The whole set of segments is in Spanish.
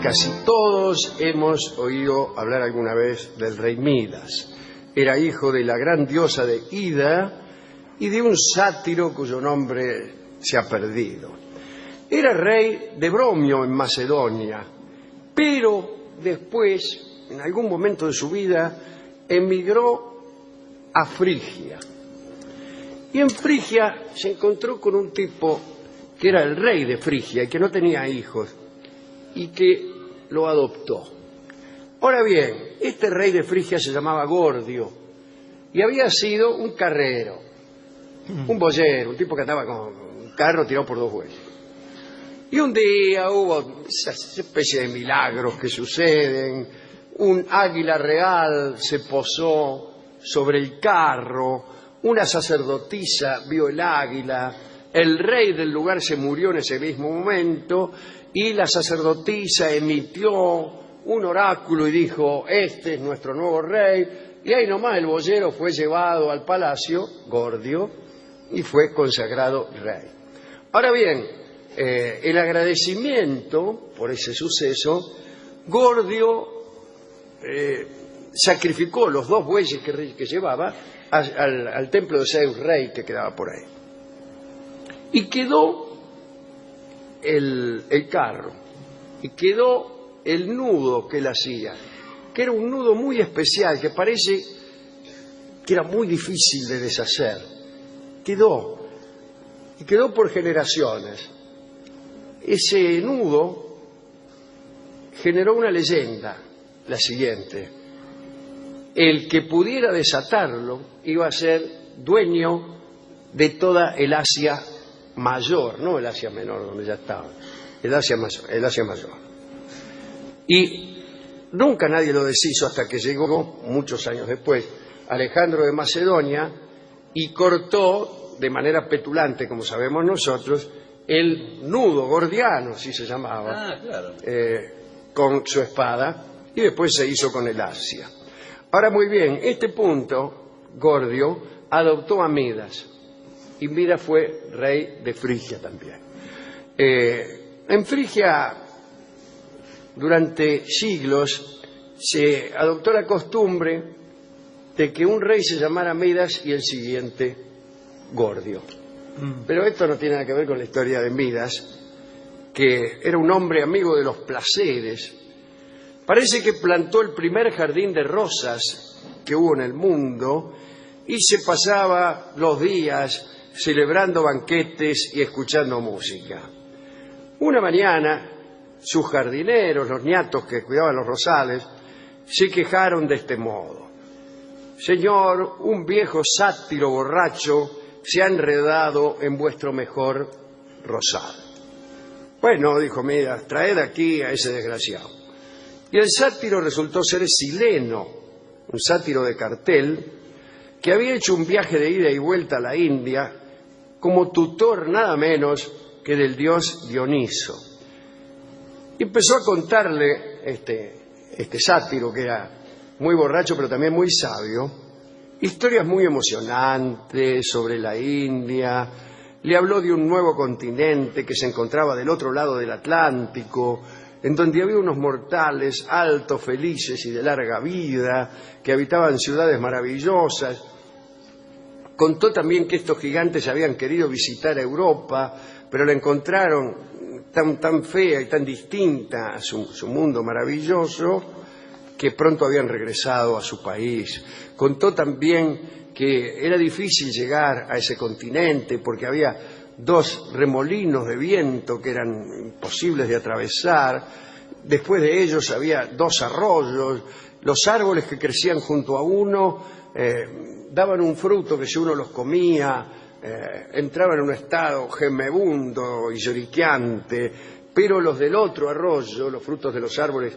Casi todos hemos oído hablar alguna vez del rey Midas. Era hijo de la gran diosa de Ida y de un sátiro cuyo nombre se ha perdido. Era rey de Bromio en Macedonia, pero después, en algún momento de su vida, emigró a Frigia. Y en Frigia se encontró con un tipo que era el rey de Frigia y que no tenía hijos y que lo adoptó. Ahora bien, este rey de Frigia se llamaba Gordio y había sido un carrero, un boyero, un tipo que andaba con un carro tirado por dos bueyes. Y un día hubo esa especie de milagros que suceden. Un águila real se posó sobre el carro, una sacerdotisa vio el águila, el rey del lugar se murió en ese mismo momento y la sacerdotisa emitió un oráculo y dijo: este es nuestro nuevo rey. Y ahí nomás el boyero fue llevado al palacio, Gordio, y fue consagrado rey. Ahora bien, el agradecimiento por ese suceso, Gordio sacrificó los dos bueyes que llevaba al templo de Zeus Rey que quedaba por ahí. Y quedó el carro, y quedó el nudo que él hacía, que era un nudo muy especial, que parece que era muy difícil de deshacer. Quedó, y quedó por generaciones. Ese nudo generó una leyenda, la siguiente: el que pudiera desatarlo iba a ser dueño de toda el Asia Mayor, no el Asia Menor donde ya estaba, el Asia Mayor. Y nunca nadie lo deshizo hasta que llegó, muchos años después, Alejandro de Macedonia y cortó de manera petulante, como sabemos nosotros, el nudo gordiano, así se llamaba, claro, con su espada, y después se hizo con el Asia. Ahora, muy bien, este punto, Gordio adoptó a Midas, y Midas fue rey de Frigia también. En Frigia, durante siglos, se adoptó la costumbre de que un rey se llamara Midas y el siguiente Gordio. Pero esto no tiene nada que ver con la historia de Midas, que era un hombre amigo de los placeres. Parece que plantó el primer jardín de rosas que hubo en el mundo y se pasaba los días celebrando banquetes y escuchando música. Una mañana, sus jardineros, los ñatos que cuidaban los rosales, se quejaron de este modo: señor, un viejo sátiro borracho se ha enredado en vuestro mejor rosal. Bueno, dijo Midas, traed aquí a ese desgraciado. Y el sátiro resultó ser Sileno, un sátiro de cartel, que había hecho un viaje de ida y vuelta a la India como tutor nada menos que del dios Dioniso. Y empezó a contarle este sátiro, que era muy borracho pero también muy sabio, historias muy emocionantes sobre la India. Le habló de un nuevo continente que se encontraba del otro lado del Atlántico, en donde había unos mortales altos, felices y de larga vida, que habitaban ciudades maravillosas. Contó también que estos gigantes habían querido visitar Europa, pero la encontraron tan fea y tan distinta a su mundo maravilloso, que pronto habían regresado a su país. Contó también que era difícil llegar a ese continente porque había dos remolinos de viento que eran imposibles de atravesar. Después de ellos había dos arroyos. Los árboles que crecían junto a uno daban un fruto que si uno los comía entraba en un estado gemebundo y lloriqueante, pero los del otro arroyo, los frutos de los árboles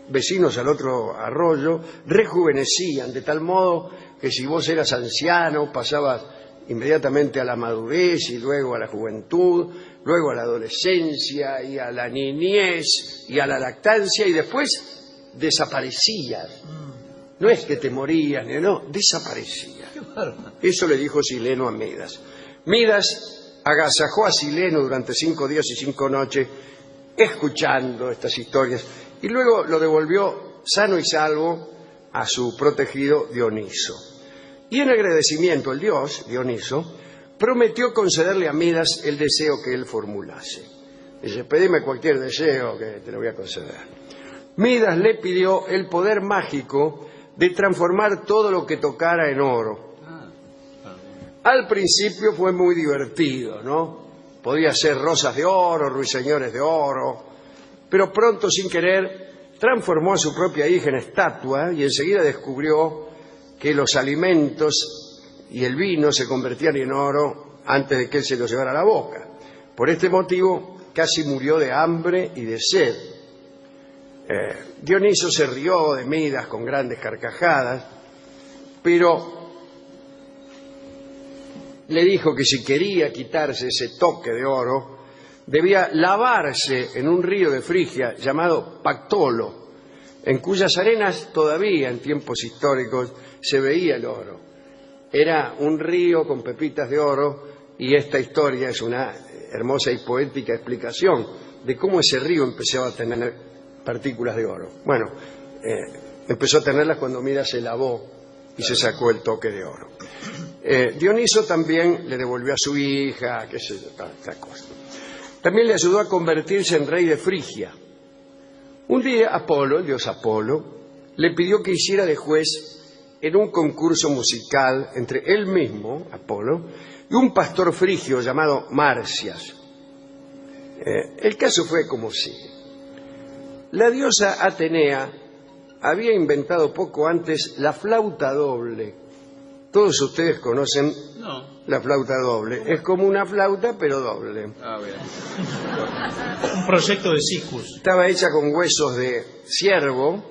vecinos al otro arroyo, rejuvenecían, de tal modo que si vos eras anciano pasabas inmediatamente a la madurez y luego a la juventud, luego a la adolescencia y a la niñez y a la lactancia, y después desaparecías. No es que te morías, no, desaparecías. Eso le dijo Sileno a Midas. Midas agasajó a Sileno durante 5 días y 5 noches escuchando estas historias, y luego lo devolvió sano y salvo a su protegido Dioniso. Y en agradecimiento el dios, Dioniso, prometió concederle a Midas el deseo que él formulase. Dice, pedime cualquier deseo que te lo voy a conceder. Midas le pidió el poder mágico de transformar todo lo que tocara en oro. Al principio fue muy divertido, ¿no? Podía ser rosas de oro, ruiseñores de oro, pero pronto, sin querer, transformó a su propia hija en estatua y enseguida descubrió que los alimentos y el vino se convertían en oro antes de que él se los llevara a la boca. Por este motivo, casi murió de hambre y de sed. Dioniso se rió de Midas con grandes carcajadas, pero le dijo que si quería quitarse ese toque de oro, debía lavarse en un río de Frigia llamado Pactolo, en cuyas arenas todavía en tiempos históricos se veía el oro. Era un río con pepitas de oro, y esta historia es una hermosa y poética explicación de cómo ese río empezó a tener partículas de oro. Bueno, empezó a tenerlas cuando Midas se lavó y se sacó el toque de oro. Dioniso también le devolvió a su hija, qué sé yo, tal cosa. También le ayudó a convertirse en rey de Frigia. Un día Apolo, el dios Apolo, le pidió que hiciera de juez en un concurso musical entre él mismo, Apolo, y un pastor frigio llamado Marcias. El caso fue como sigue. La diosa Atenea había inventado poco antes la flauta doble. Todos ustedes conocen la flauta doble. Es como una flauta, pero doble. Un proyecto de Sisyphus. Estaba hecha con huesos de ciervo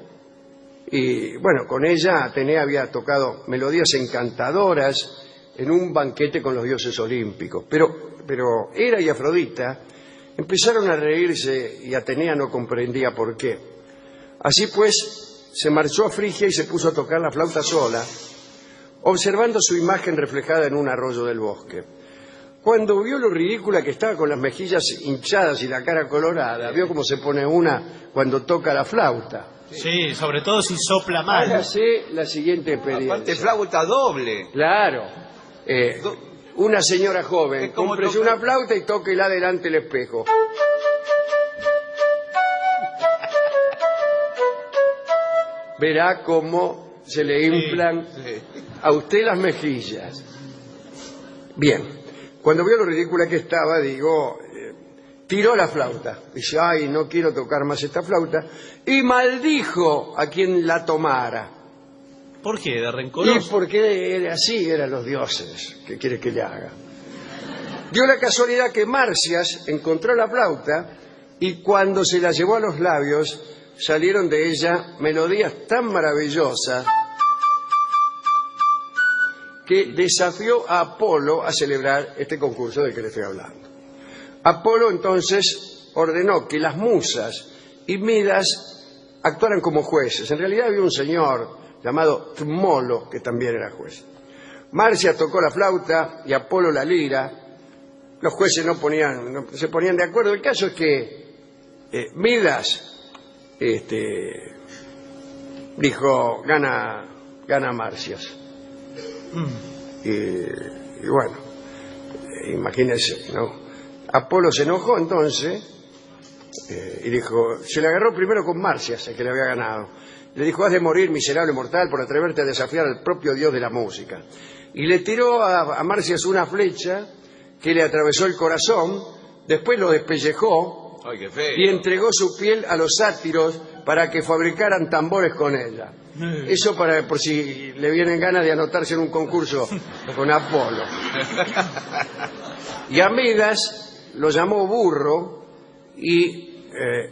y, bueno, con ella Atenea había tocado melodías encantadoras en un banquete con los dioses olímpicos. Pero Hera y Afrodita empezaron a reírse y Atenea no comprendía por qué. Así pues, se marchó a Frigia y se puso a tocar la flauta sola, observando su imagen reflejada en un arroyo del bosque. Cuando vio lo ridícula que estaba con las mejillas hinchadas y la cara colorada, vio cómo se pone una cuando toca la flauta. Sí, sobre todo si sopla mal. Hágase la siguiente experiencia. Aparte flauta doble. Claro. Una señora joven, cómprese una flauta y tóquela delante del espejo. Verá cómo se le inflan a usted las mejillas. Bien, cuando vio lo ridícula que estaba, tiró la flauta. Dice, ay, no quiero tocar más esta flauta. Y maldijo a quien la tomara. ¿Por qué? ¿De rencoroso? Y porque así eran los dioses. ¿Qué quiere que le haga? Dio la casualidad que Marcias encontró la flauta y cuando se la llevó a los labios salieron de ella melodías tan maravillosas que desafió a Apolo a celebrar este concurso del que le estoy hablando. Apolo entonces ordenó que las musas y Midas actuaran como jueces. En realidad había un señor llamado Tmolo que también era juez. Marcias tocó la flauta y Apolo la lira. Los jueces no se ponían de acuerdo. El caso es que Midas dijo, gana Marcias. Y bueno, imagínense, ¿no? Apolo se enojó entonces y dijo, se le agarró primero con Marcias, el que le había ganado. Le dijo, has de morir, miserable mortal, por atreverte a desafiar al propio dios de la música. Y le tiró a Marcias una flecha que le atravesó el corazón, después lo despellejó. Ay, qué feo. Y entregó su piel a los sátiros para que fabricaran tambores con ella. Eso por si le vienen ganas de anotarse en un concurso con Apolo. Y a Midas lo llamó burro y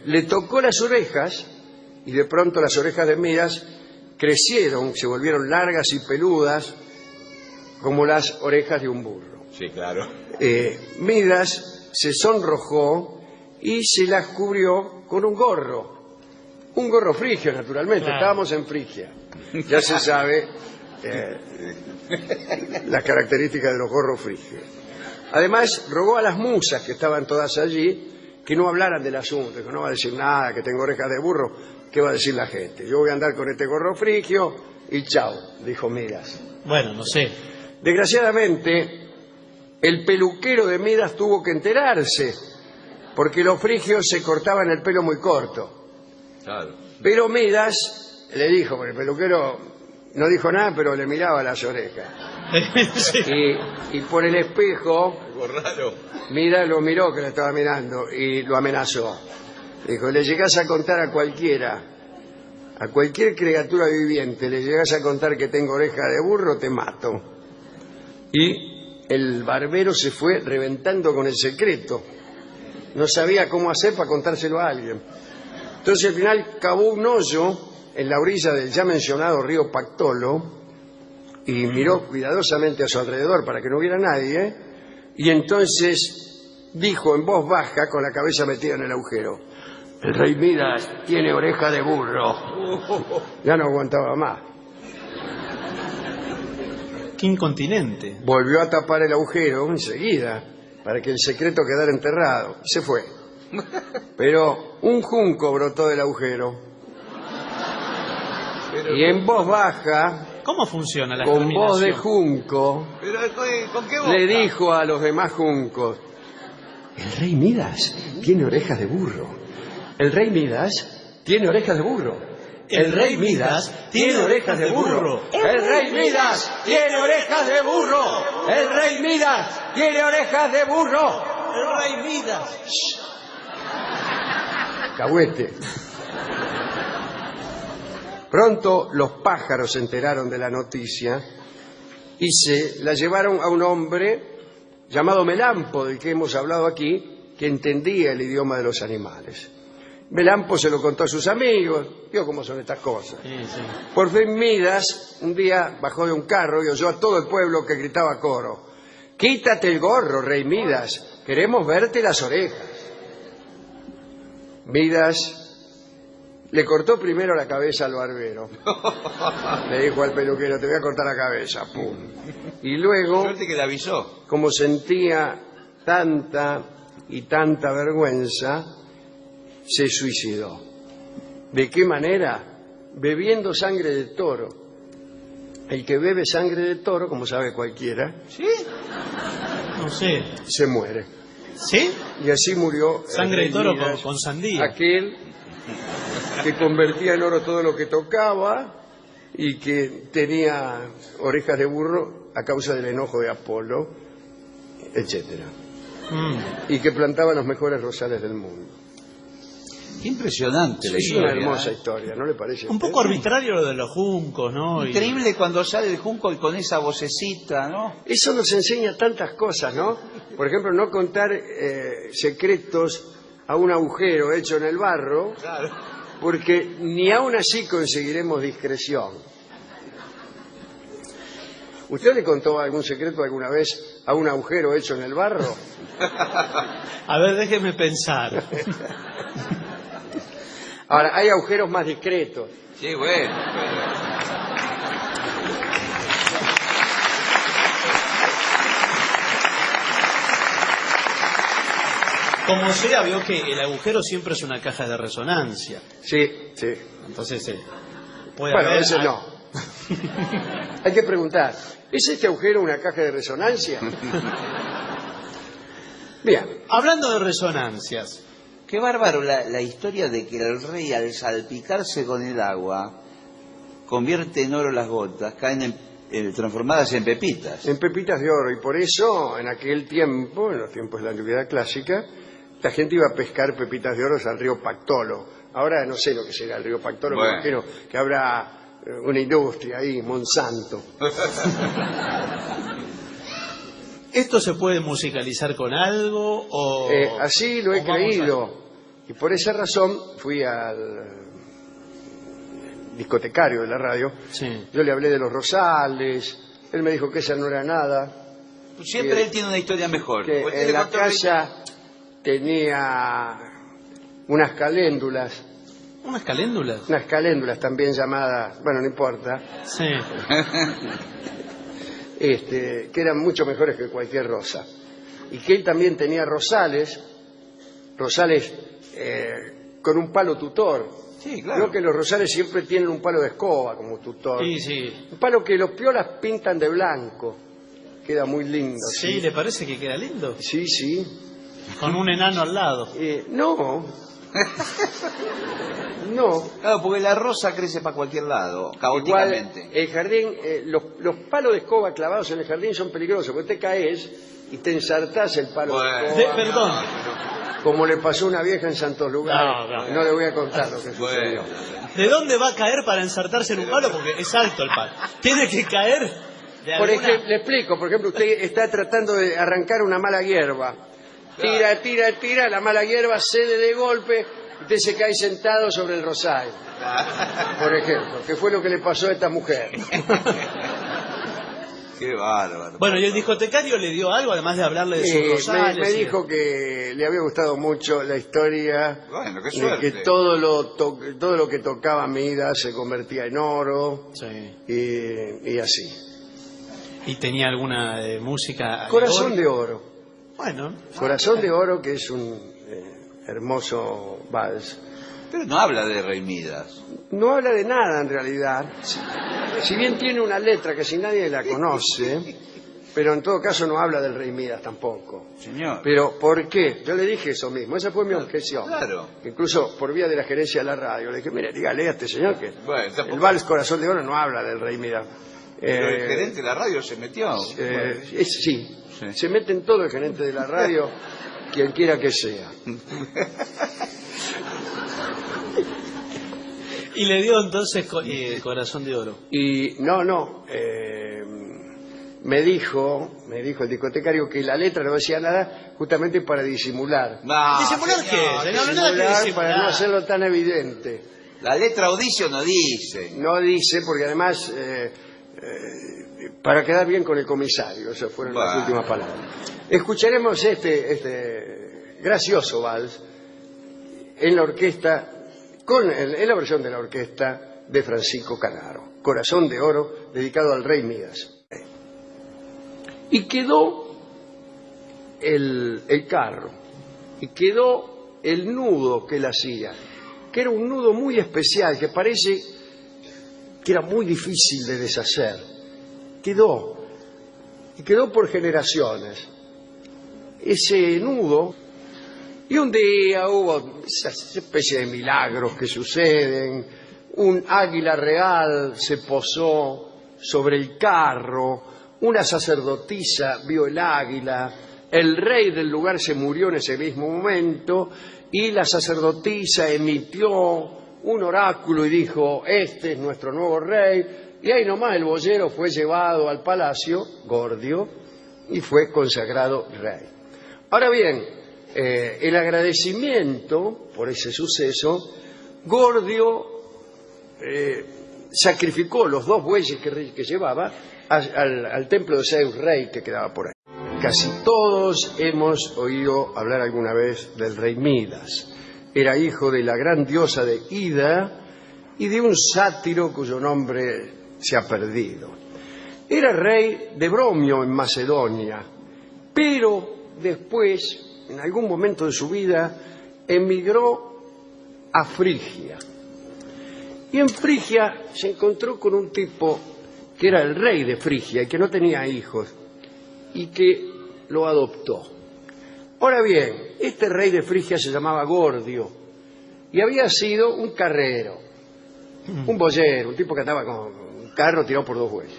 le tocó las orejas y de pronto las orejas de Midas crecieron, se volvieron largas y peludas como las orejas de un burro. Sí, claro. Midas se sonrojó y se las cubrió con un gorro frigio, naturalmente. Claro. Estábamos en Frigia. Ya se sabe las características de los gorros frigios. Además, rogó a las musas que estaban todas allí que no hablaran del asunto, que no va a decir nada, que tengo orejas de burro, ¿qué va a decir la gente? Yo voy a andar con este gorro frigio y chao, dijo Midas. Bueno, no sé. Desgraciadamente, el peluquero de Midas tuvo que enterarse, porque los frigios se cortaban el pelo muy corto. Claro. Pero Midas le dijo, porque el peluquero no dijo nada, pero le miraba las orejas. Sí. Y por el espejo, Algo raro. Midas lo miró que le estaba mirando y lo amenazó. Dijo, le llegás a contar a cualquiera, a cualquier criatura viviente, le llegás a contar que tengo oreja de burro, te mato. Y el barbero se fue reventando con el secreto. No sabía cómo hacer para contárselo a alguien. Entonces al final cavó un hoyo en la orilla del ya mencionado río Pactolo y miró cuidadosamente a su alrededor para que no hubiera nadie, y entonces dijo en voz baja, con la cabeza metida en el agujero, el rey Midas tiene oreja de burro. Ya no aguantaba más. Qué incontinente. Volvió a tapar el agujero enseguida para que el secreto quedara enterrado. Se fue. Pero un junco brotó del agujero. Y en voz baja, ¿Cómo funciona la con germinación? voz de junco, Pero, ¿con qué boca? le dijo a los demás juncos, el rey Midas tiene orejas de burro. El rey Midas tiene orejas de burro. El rey Midas tiene orejas de burro. El rey Midas tiene orejas de burro. El rey Midas tiene orejas de burro. El rey Midas. Cahuete. Pronto los pájaros se enteraron de la noticia y se la llevaron a un hombre llamado Melampo, del que hemos hablado aquí, que entendía el idioma de los animales. Melampo se lo contó a sus amigos, vio cómo son estas cosas. Sí, sí. Por fin Midas un día bajó de un carro y oyó a todo el pueblo que gritaba a coro, quítate el gorro, rey Midas, queremos verte las orejas. Midas le cortó primero la cabeza al barbero. Le dijo al peluquero, te voy a cortar la cabeza. Pum. Y luego, Suerte que le avisó. como sentía tanta y tanta vergüenza, se suicidó. ¿De qué manera? Bebiendo sangre de toro. El que bebe sangre de toro, como sabe cualquiera, ¿Sí? No sé. se muere. ¿Sí? Y así murió el Sangre rey de toro Midas, con sandía. aquel que convertía en oro todo lo que tocaba y que tenía orejas de burro a causa del enojo de Apolo, etcétera, y que plantaba los mejores rosales del mundo. Qué impresionante la Es historia. una hermosa historia, ¿no le parece? a Un usted? poco arbitrario lo de los juncos, ¿no? Y- Increíble cuando sale el junco y con esa vocecita, ¿no? Eso nos enseña tantas cosas, ¿no? Por ejemplo, no contar secretos a un agujero hecho en el barro, Claro. porque ni aún así conseguiremos discreción. ¿Usted le contó algún secreto alguna vez a un agujero hecho en el barro? A ver, déjeme pensar. Ahora, hay agujeros más discretos. Sí, bueno. Como sea, vio que el agujero siempre es una caja de resonancia. Sí, sí. Entonces, puede Bueno, haber... ese no. Hay que preguntar, ¿es este agujero una caja de resonancia? Bien. Hablando de resonancias, Qué bárbaro la historia de que el rey al salpicarse con el agua convierte en oro las gotas, caen transformadas en pepitas. En pepitas de oro, y por eso en aquel tiempo, en los tiempos de la antigüedad clásica, la gente iba a pescar pepitas de oro al río Pactolo. Ahora no sé lo que será el río Pactolo, me Bueno. imagino que habrá una industria ahí, Monsanto. ¿esto se puede musicalizar con algo o...? Así lo he o vamos creído, y por esa razón fui al discotecario de la radio. Sí. Yo le hablé de los rosales, él me dijo que esa no era nada, Siempre él tiene una historia mejor. que Usted en le la contó casa tenía unas caléndulas también llamadas, bueno, no importa, Sí. que eran mucho mejores que cualquier rosa. Y que él también tenía rosales rosales con un palo tutor. Sí, claro. Creo que los rosales siempre tienen un palo de escoba como tutor. Sí, sí. Un palo que los piolas pintan de blanco. Queda muy lindo. Sí, ¿le parece que queda lindo? Sí, sí. Con un enano al lado. No. No. Claro, porque la rosa crece para cualquier lado, Igual, caóticamente. el jardín, los palos de escoba clavados en el jardín son peligrosos, porque te caes y te ensartás el palo Bueno. de escoba. Perdón. Como le pasó a una vieja en Santos Lugares. No. Le voy a contar lo que sucedió. Bueno. ¿De dónde va a caer para ensartarse en un palo? Porque es alto el palo. Tiene que caer de Por alguna... ejemplo, le explico, por ejemplo, usted está tratando de arrancar una mala hierba. Tira, la mala hierba cede de golpe, usted se cae sentado sobre el rosal. Por ejemplo, que fue lo que le pasó a esta mujer. Qué bárbaro. Bueno, ¿y el discotecario le dio algo, además de hablarle de sus rosales? Me dijo que le había gustado mucho la historia, Bueno, qué de suerte. que todo lo que tocaba Midas se convertía en oro Sí. y así. ¿Y tenía alguna música? Corazón de oro. Bueno. Corazón de oro, que es un hermoso vals. Pero no habla de Rey Midas. No habla de nada en realidad. Si bien tiene una letra que si nadie la conoce, pero en todo caso no habla del Rey Midas tampoco. Señor. Pero ¿por qué? Yo le dije eso mismo, esa fue mi objeción. Claro. Incluso por vía de la gerencia de la radio, le dije, mire, dígale a este señor que Bueno, tampoco- el vals Corazón de Oro no habla del Rey Midas. Pero el gerente de la radio se metió. Bueno. Sí, Sí. se mete en todo el gerente de la radio, quien quiera que sea. Y le dio entonces Corazón de Oro. Y me dijo el discotecario que la letra no decía nada justamente para disimular. No, ¿Disimular señor, qué? No, nada que Disimular disimular. para no hacerlo tan evidente. La letra audicio no dice. No dice, porque además, para quedar bien con el comisario, esas fueron las Bueno. últimas palabras. Escucharemos este gracioso vals en la orquesta, en la versión de la orquesta de Francisco Canaro, Corazón de Oro, dedicado al Rey Midas. Y quedó el carro, y quedó el nudo que él hacía, que era un nudo muy especial, que parece que era muy difícil de deshacer. Quedó, y quedó por generaciones. Ese nudo, y un día hubo esa especie de milagros que suceden, un águila real se posó sobre el carro, una sacerdotisa vio el águila, el rey del lugar se murió en ese mismo momento y la sacerdotisa emitió un oráculo y dijo, este es nuestro nuevo rey, y ahí nomás el boyero fue llevado al palacio, Gordio, y fue consagrado rey. Ahora bien, el agradecimiento por ese suceso, Gordio sacrificó los 2 bueyes que llevaba al templo de Zeus Rey que quedaba por ahí. Casi todos hemos oído hablar alguna vez del rey Midas. Era hijo de la gran diosa de Ida y de un sátiro cuyo nombre se ha perdido. Era rey de Bromio en Macedonia, pero después, en algún momento de su vida, emigró a Frigia. Y en Frigia se encontró con un tipo que era el rey de Frigia y que no tenía hijos y que lo adoptó. Ahora bien, este rey de Frigia se llamaba Gordio y había sido un carrero, un boyero, un tipo que andaba con un carro tirado por 2 bueyes.